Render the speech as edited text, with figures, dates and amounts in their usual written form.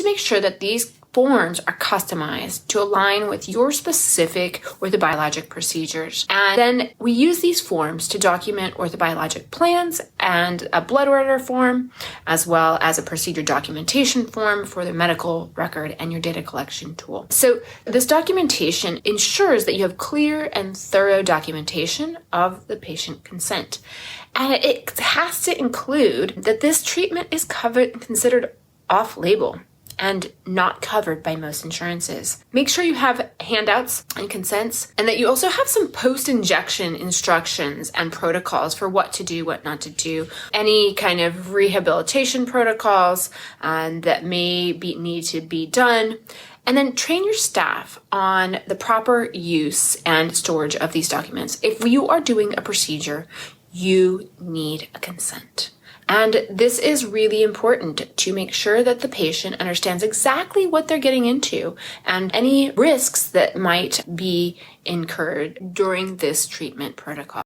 make sure that these forms are customized to align with your specific orthobiologic procedures. And then we use these forms to document orthobiologic plans and a blood order form, as well as a procedure documentation form for the medical record and your data collection tool. So this documentation ensures that you have clear and thorough documentation of the patient consent. And it has to include that this treatment is considered off-label and not covered by most insurances. Make sure you have handouts and consents, and that you also have some post-injection instructions and protocols for what to do, what not to do, any kind of rehabilitation protocols that may need to be done. And then train your staff on the proper use and storage of these documents. If you are doing a procedure, you need a consent. And this is really important to make sure that the patient understands exactly what they're getting into and any risks that might be incurred during this treatment protocol.